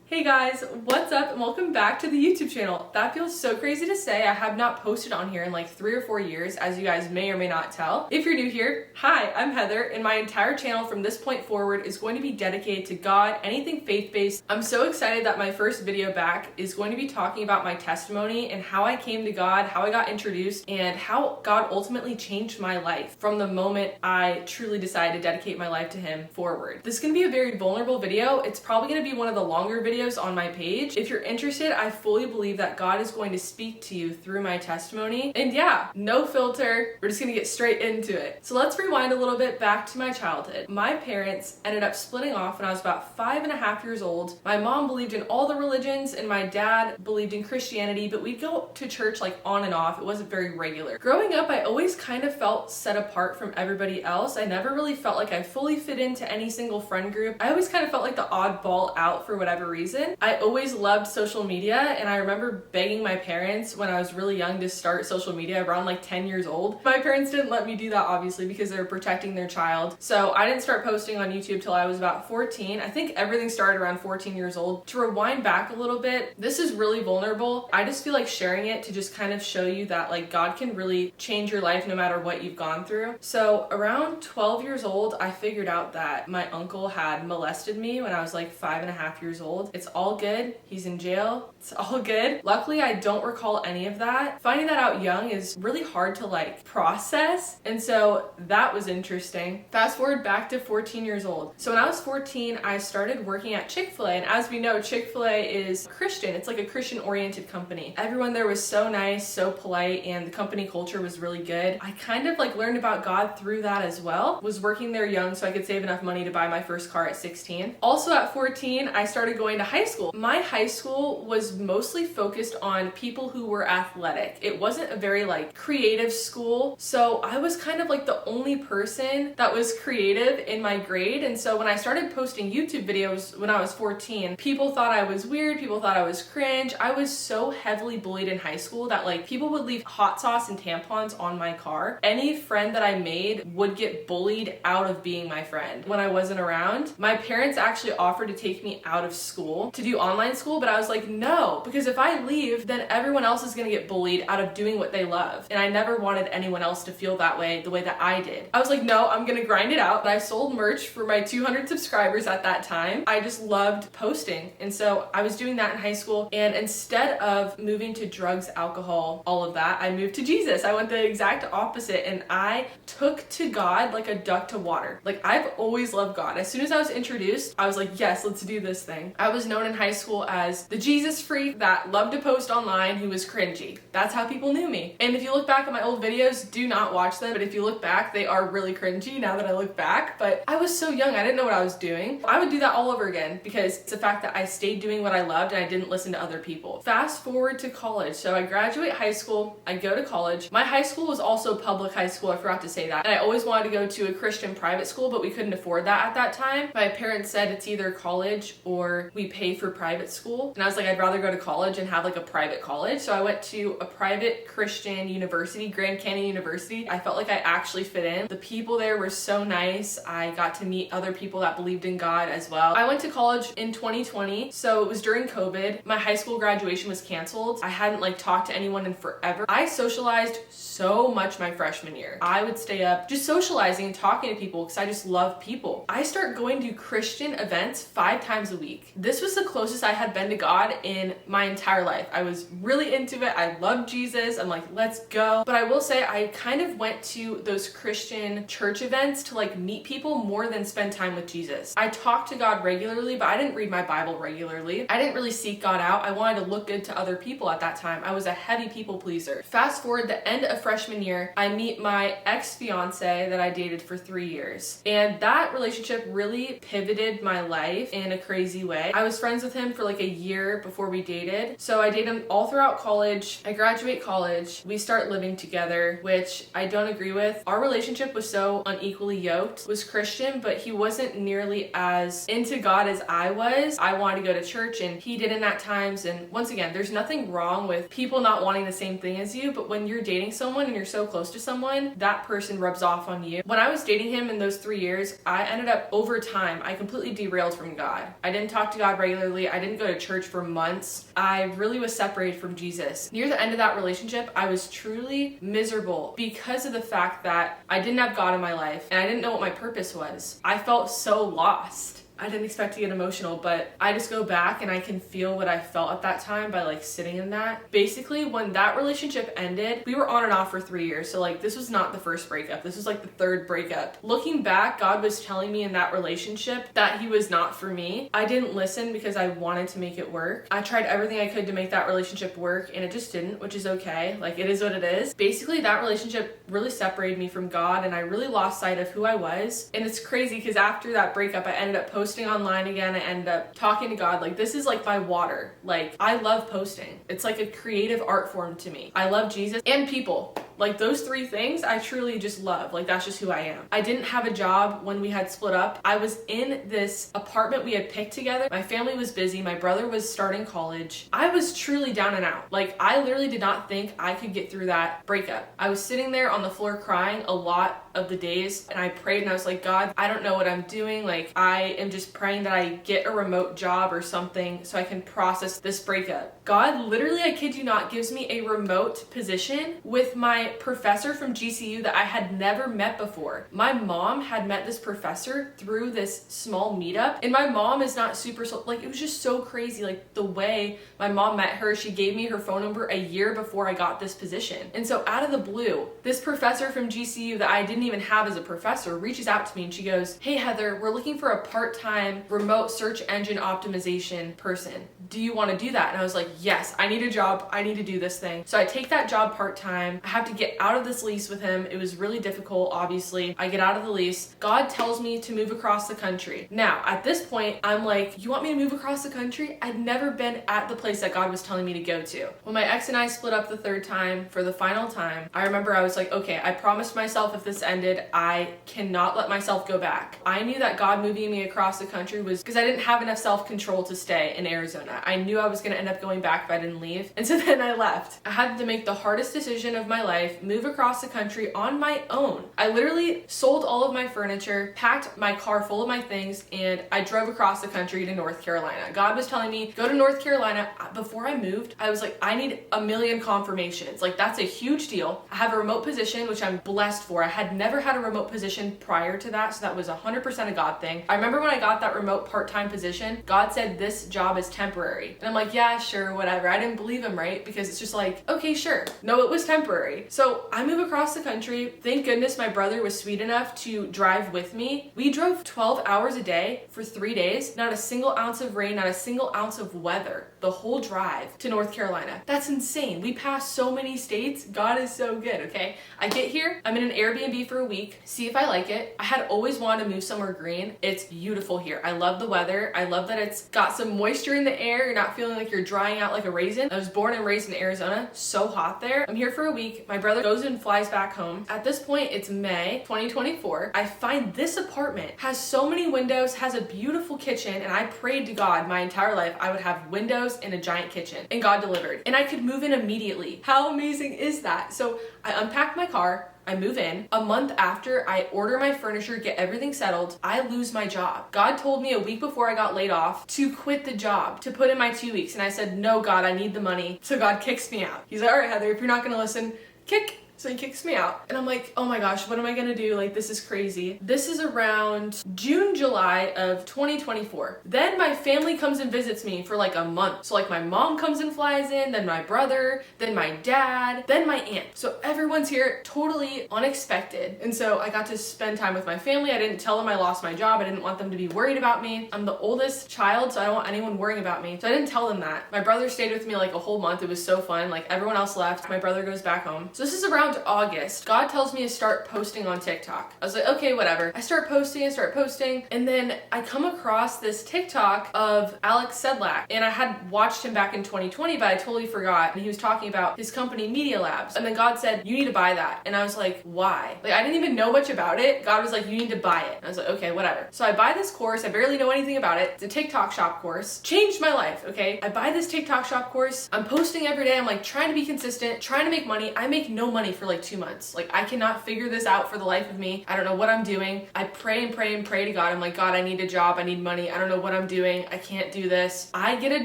Hey guys, what's up and welcome back to the YouTube channel. That feels so crazy to say. I have not posted on here in like 3 or 4 years, as you guys may or may not tell. If you're new here, hi, I'm Heather, and my entire channel from this point forward is going to be dedicated to God, anything faith-based. I'm so excited that my first video back is going to be talking about my testimony and how I came to God, how I got introduced, and how God ultimately changed my life from the moment I truly decided to dedicate my life to Him forward. This is going to be a very vulnerable video. It's probably going to be one of the longer videos on my page. If you're interested, I fully believe that God is going to speak to you through my testimony. And yeah, no filter. We're just gonna get straight into it. So let's rewind a little bit back to my childhood. My parents ended up splitting off when I was about 5.5 years old. My mom believed in all the religions and my dad believed in Christianity, but we'd go to church like on and off. It wasn't very regular. Growing up, I always kind of felt set apart from everybody else. I never really felt like I fully fit into any single friend group. I always kind of felt like the oddball out for whatever reason. I always loved social media, and I remember begging my parents when I was really young to start social media around like 10 years old. My parents didn't let me do that obviously because they were protecting their child. So I didn't start posting on YouTube till I was about 14. I think everything started around 14 years old. To rewind back a little bit, this is really vulnerable. I just feel like sharing it to just kind of show you that like God can really change your life no matter what you've gone through. So around 12 years old, I figured out that my uncle had molested me when I was like 5.5 years old. It's all good. He's in jail. It's all good. Luckily, I don't recall any of that. Finding that out young is really hard to like process. And so that was interesting. Fast forward back to 14 years old. So when I was 14, I started working at Chick-fil-A. And as we know, Chick-fil-A is Christian. It's like a Christian oriented company. Everyone there was so nice, so polite, and the company culture was really good. I kind of like learned about God through that as well. Was working there young so I could save enough money to buy my first car at 16. Also at 14, I started going to high school. My high school was mostly focused on people who were athletic. It wasn't a very like creative school. So I was kind of like the only person that was creative in my grade. And so when I started posting YouTube videos when I was 14, people thought I was weird. People thought I was cringe. I was so heavily bullied in high school that like people would leave hot sauce and tampons on my car. Any friend that I made would get bullied out of being my friend when I wasn't around. My parents actually offered to take me out of school to do online school, but I was like, no, because if I leave, then everyone else is gonna get bullied out of doing what they love. And I never wanted anyone else to feel that way the way that I did. I was like, no, I'm gonna grind it out. I sold merch for my 200 subscribers at that time. I just loved posting. And so I was doing that in high school. And instead of moving to drugs, alcohol, all of that, I moved to Jesus. I went the exact opposite, and I took to God like a duck to water. Like I've always loved God. As soon as I was introduced, I was like, yes, let's do this thing. I was known in high school as the Jesus freak that loved to post online who was cringy. That's how people knew me. And if you look back at my old videos, do not watch them. But if you look back, they are really cringy now that I look back. But I was so young, I didn't know what I was doing. I would do that all over again because it's the fact that I stayed doing what I loved and I didn't listen to other people. Fast forward to college. So I graduate high school, I go to college. My high school was also public high school, I forgot to say that. And I always wanted to go to a Christian private school, but we couldn't afford that at that time. My parents said it's either college or we pay for private school. And I was like, I'd rather go to college and have like a private college. So I went to a private Christian university, Grand Canyon University. I felt like I actually fit in. The people there were so nice. I got to meet other people that believed in God as well. I went to college in 2020. So it was during COVID. My high school graduation was canceled. I hadn't like talked to anyone in forever. I socialized so much my freshman year. I would stay up just socializing and talking to people because I just love people. I started going to Christian events 5 times a week. This was the closest I had been to God in my entire life. I was really into it. I loved Jesus. I'm like, let's go. But I will say I kind of went to those Christian church events to like meet people more than spend time with Jesus. I talked to God regularly, but I didn't read my Bible regularly. I didn't really seek God out. I wanted to look good to other people at that time. I was a heavy people pleaser. Fast forward the end of freshman year, I meet my ex-fiance that I dated for 3 years. And that relationship really pivoted my life in a crazy way. I was friends with him for like a year before we dated. So I dated him all throughout college. I graduate college. We start living together, which I don't agree with. Our relationship was so unequally yoked. Was Christian, but he wasn't nearly as into God as I was. I wanted to go to church and he didn't at times. And once again, there's nothing wrong with people not wanting the same thing as you, but when you're dating someone and you're so close to someone, that person rubs off on you. When I was dating him in those 3 years, I ended up over time, I completely derailed from God. I didn't talk to God God regularly. I didn't go to church for months. I really was separated from Jesus. Near the end of that relationship, I was truly miserable because of the fact that I didn't have God in my life and I didn't know what my purpose was. I felt so lost. I didn't expect to get emotional, but I just go back and I can feel what I felt at that time by like sitting in that. Basically, when that relationship ended, we were on and off for 3 years. So like this was not the first breakup. This was like the third breakup. Looking back, God was telling me in that relationship that he was not for me. I didn't listen because I wanted to make it work. I tried everything I could to make that relationship work and it just didn't, which is okay. Like it is what it is. Basically, that relationship really separated me from God and I really lost sight of who I was. And it's crazy because after that breakup, I ended up posting online again. I ended up talking to God. Like this is like my water. Like I love posting. It's like a creative art form to me. I love Jesus and people. Like those three things I truly just love. Like that's just who I am. I didn't have a job when we had split up. I was in this apartment we had picked together. My family was busy. My brother was starting college. I was truly down and out. Like I literally did not think I could get through that breakup. I was sitting there on the floor crying a lot of the days and I prayed and I was like, God, I don't know what I'm doing. Like I am just praying that I get a remote job or something so I can process this breakup. God literally, I kid you not, gives me a remote position with my professor from GCU that I had never met before. My mom had met this professor through this small meetup and my mom is not super, like it was just so crazy. Like the way my mom met her, she gave me her phone number a year before I got this position. And so out of the blue, this professor from GCU that I didn't even have as a professor reaches out to me and she goes, hey Heather, we're looking for a part-time remote search engine optimization person. Do you want to do that? And I was like, yes, I need a job. I need to do this thing. So I take that job part-time. I have to get out of this lease with him. It was really difficult, obviously. I get out of the lease. God tells me to move across the country. Now, at this point, I'm like, you want me to move across the country? I'd never been at the place that God was telling me to go to. When my ex and I split up the third time for the final time, I remember I was like, okay, I promised myself if this ended, I cannot let myself go back. I knew that God moving me across the country was because I didn't have enough self-control to stay in Arizona. I knew I was going to end up going back if I didn't leave. And so then I left. I had to make the hardest decision of my life, move across the country on my own. I literally sold all of my furniture, packed my car full of my things, and I drove across the country to North Carolina. God was telling me, go to North Carolina. Before I moved, I was like, I need a million confirmations. Like that's a huge deal. I have a remote position, which I'm blessed for. I had never had a remote position prior to that, so that was 100% a God thing. I remember when I got that remote part-time position, God said this job is temporary. And I'm like, yeah, sure, whatever. I didn't believe him, right? Because it's just like, okay, sure. No, it was temporary. So I move across the country. Thank goodness my brother was sweet enough to drive with me. We drove 12 hours a day for 3 days. Not a single ounce of rain, not a single ounce of weather. The whole drive to North Carolina. That's insane. We passed so many states. God is so good, okay? I get here, I'm in an Airbnb for a week, see if I like it. I had always wanted to move somewhere green. It's beautiful here. I love the weather. I love that it's got some moisture in the air. You're not feeling like you're drying out like a raisin. I was born and raised in Arizona. So hot there. I'm here for a week. My brother goes and flies back home. At this point, it's May 2024. I find this apartment has so many windows, has a beautiful kitchen, and I prayed to God my entire life I would have windows and a giant kitchen. And God delivered. And I could move in immediately. How amazing is that? So I unpacked my car. I move in. A month after, I order my furniture, get everything settled. I lose my job. God told me a week before I got laid off to quit the job, to put in my 2 weeks. And I said, no, God, I need the money. So God kicks me out. He's like, all right, Heather, if you're not gonna listen, kick. So he kicks me out. And I'm like, oh my gosh, what am I gonna do? Like, this is crazy. This is around June, July of 2024. Then my family comes and visits me for like a month. So like my mom comes and flies in, then my brother, then my dad, then my aunt. So everyone's here, totally unexpected. And so I got to spend time with my family. I didn't tell them I lost my job. I didn't want them to be worried about me. I'm the oldest child, so I don't want anyone worrying about me. So I didn't tell them that. My brother stayed with me like a whole month. It was so fun. Like everyone else left. My brother goes back home. So this is around August. God tells me to start posting on TikTok. I was like, okay, whatever. I start posting, and then I come across this TikTok of Alex Sedlak, and I had watched him back in 2020, but I totally forgot. And he was talking about his company, Media Labs. And then God said, you need to buy that. And I was like, why? Like, I didn't even know much about it. God was like, you need to buy it. And I was like, okay, whatever. So I buy this course. I barely know anything about it. It's a TikTok shop course. Changed my life, okay? I buy this TikTok shop course. I'm posting every day. I'm like trying to be consistent, trying to make money. I make no money for like 2 months. Like, I cannot figure this out for the life of me. I don't know what I'm doing. I pray and pray and pray to God. I'm like, God, I need a job. I need money. I don't know what I'm doing. I can't do this. I get a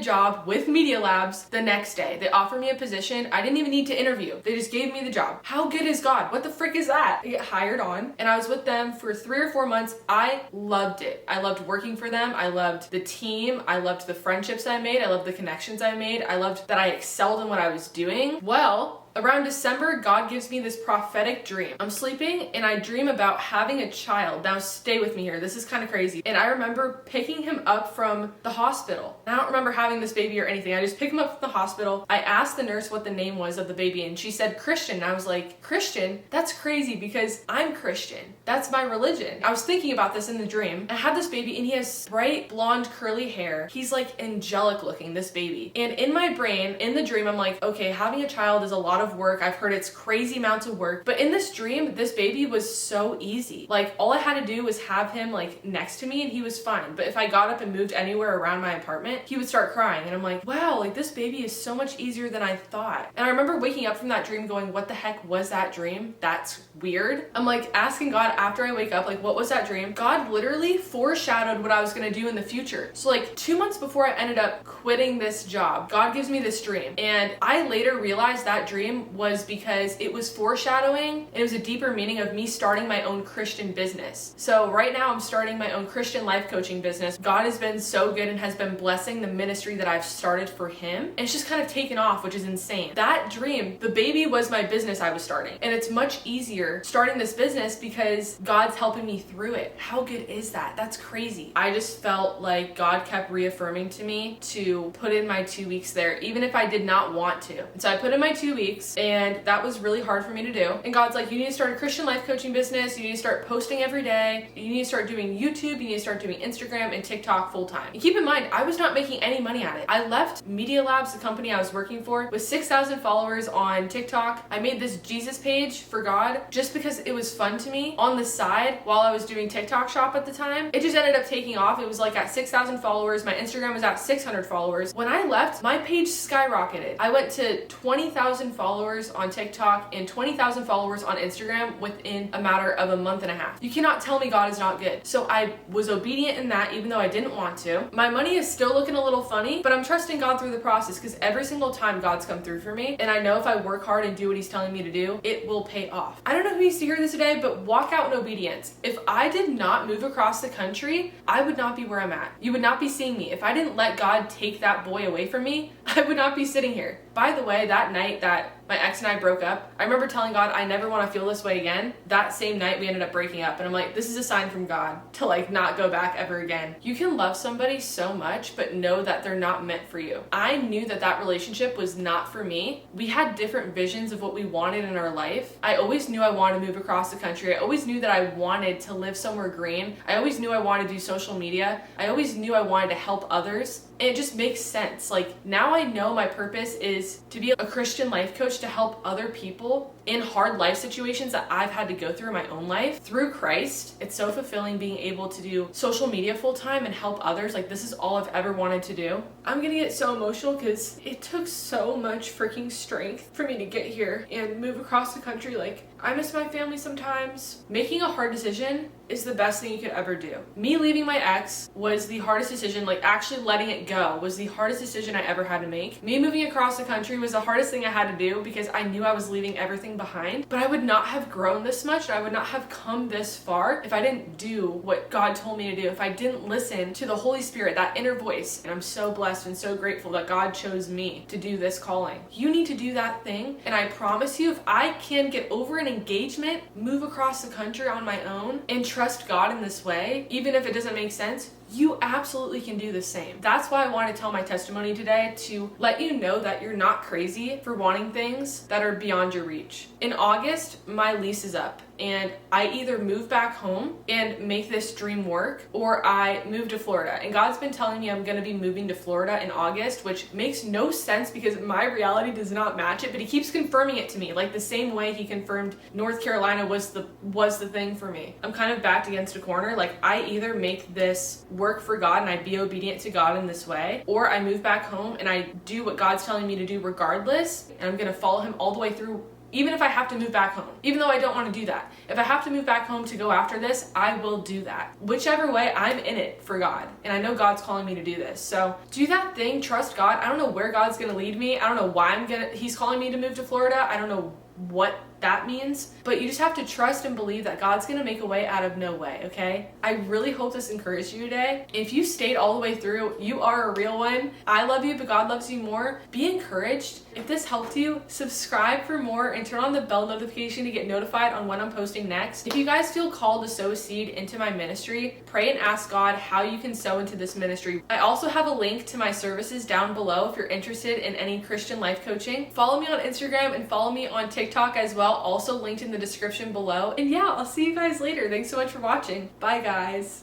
job with Media Labs the next day. They offer me a position. I didn't even need to interview. They just gave me the job. How good is God? What the frick is that? I get hired on, and I was with them for 3 or 4 months. I loved it. I loved working for them. I loved the team. I loved the friendships I made. I loved the connections I made. I loved that I excelled in what I was doing. Well, around December, God gives me this prophetic dream. I'm sleeping and I dream about having a child. Now stay with me here. This is kind of crazy. And I remember picking him up from the hospital. And I don't remember having this baby or anything. I just picked him up from the hospital. I asked the nurse what the name was of the baby and she said Christian. And I was like, Christian? That's crazy because I'm Christian. That's my religion. I was thinking about this in the dream. I had this baby and he has bright blonde curly hair. He's like angelic looking, this baby. And in my brain, in the dream, I'm like, okay, having a child is a lot of work. I've heard it's crazy amounts of work. But in this dream, this baby was so easy. Like, all I had to do was have him like next to me and he was fine. But if I got up and moved anywhere around my apartment, he would start crying. And I'm like, wow, like this baby is so much easier than I thought. And I remember waking up from that dream going, what the heck was that dream? That's weird. I'm like asking God after I wake up, like, what was that dream? God literally foreshadowed what I was gonna do in the future. So like 2 months before I ended up quitting this job, God gives me this dream. And I later realized that dream was because it was foreshadowing and it was a deeper meaning of me starting my own Christian business. So right now I'm starting my own Christian life coaching business. God has been so good and has been blessing the ministry that I've started for him. And it's just kind of taken off, which is insane. That dream, the baby was my business I was starting. And it's much easier starting this business because God's helping me through it. How good is that? That's crazy. I just felt like God kept reaffirming to me to put in my 2 weeks there, even if I did not want to. And so I put in my 2 weeks and that was really hard for me to do. And God's like, you need to start a Christian life coaching business. You need to start posting every day. You need to start doing YouTube. You need to start doing Instagram and TikTok full time. And keep in mind, I was not making any money at it. I left Media Labs, the company I was working for, with 6,000 followers on TikTok. I made this Jesus page for God just because it was fun to me on the side while I was doing TikTok shop at the time. It just ended up taking off. It was like at 6,000 followers. My Instagram was at 600 followers. When I left, my page skyrocketed. I went to 20,000 followers on TikTok and 20,000 followers on Instagram within a matter of a month and a half. You cannot tell me God is not good. So I was obedient in that even though I didn't want to. My money is still looking a little funny, but I'm trusting God through the process because every single time God's come through for me, and I know if I work hard and do what he's telling me to do, it will pay off. I don't know who needs to hear this today, but walk out in obedience. If I did not move across the country, I would not be where I'm at. You would not be seeing me. If I didn't let God take that boy away from me, I would not be sitting here. By the way, that night that my ex and I broke up, I remember telling God, I never want to feel this way again. That same night we ended up breaking up, and I'm like, this is a sign from God to like not go back ever again. You can love somebody so much, but know that they're not meant for you. I knew that that relationship was not for me. We had different visions of what we wanted in our life. I always knew I wanted to move across the country. I always knew that I wanted to live somewhere green. I always knew I wanted to do social media. I always knew I wanted to help others. And it just makes sense. Like, now I know my purpose is to be a Christian life coach to help other people in hard life situations that I've had to go through in my own life. Through Christ, it's so fulfilling being able to do social media full time and help others. Like, this is all I've ever wanted to do. I'm gonna get so emotional because it took so much freaking strength for me to get here and move across the country. Like, I miss my family sometimes. Making a hard decision is the best thing you could ever do. Me leaving my ex was the hardest decision. Like, actually letting it go was the hardest decision I ever had to make. Me moving across the country was the hardest thing I had to do because I knew I was leaving everything behind. But I would not have grown this much, and I would not have come this far if I didn't do what God told me to do, if I didn't listen to the Holy Spirit, that inner voice. And I'm so blessed and so grateful that God chose me to do this calling. You need to do that thing, and I promise you, if I can get over an engagement, move across the country on my own, and trust God in this way, even if it doesn't make sense, you absolutely can do the same. That's why I want to tell my testimony today, to let you know that you're not crazy for wanting things that are beyond your reach. In August, my lease is up, and I either move back home and make this dream work, or I move to Florida. And God's been telling me I'm going to be moving to Florida in August, which makes no sense because my reality does not match it, but he keeps confirming it to me, like the same way he confirmed North Carolina was the thing for me. I'm kind of backed against a corner. Like, I either make this work for God and I be obedient to God in this way, or I move back home and I do what God's telling me to do regardless, and I'm going to follow him all the way through even if I have to move back home, even though I don't want to do that. If I have to move back home to go after this, I will do that. Whichever way, I'm in it for God. And I know God's calling me to do this. So do that thing, trust God. I don't know where God's gonna lead me. I don't know why he's calling me to move to Florida. I don't know what that means, but you just have to trust and believe that God's gonna make a way out of no way, okay? I really hope this encouraged you today. If you stayed all the way through, you are a real one. I love you, but God loves you more. Be encouraged. If this helped you, subscribe for more and turn on the bell notification to get notified on when I'm posting next. If you guys feel called to sow a seed into my ministry, pray and ask God how you can sow into this ministry. I also have a link to my services down below if you're interested in any Christian life coaching. Follow me on Instagram and follow me on TikTok as well, also linked in the description below. And yeah, I'll see you guys later. Thanks so much for watching. Bye guys.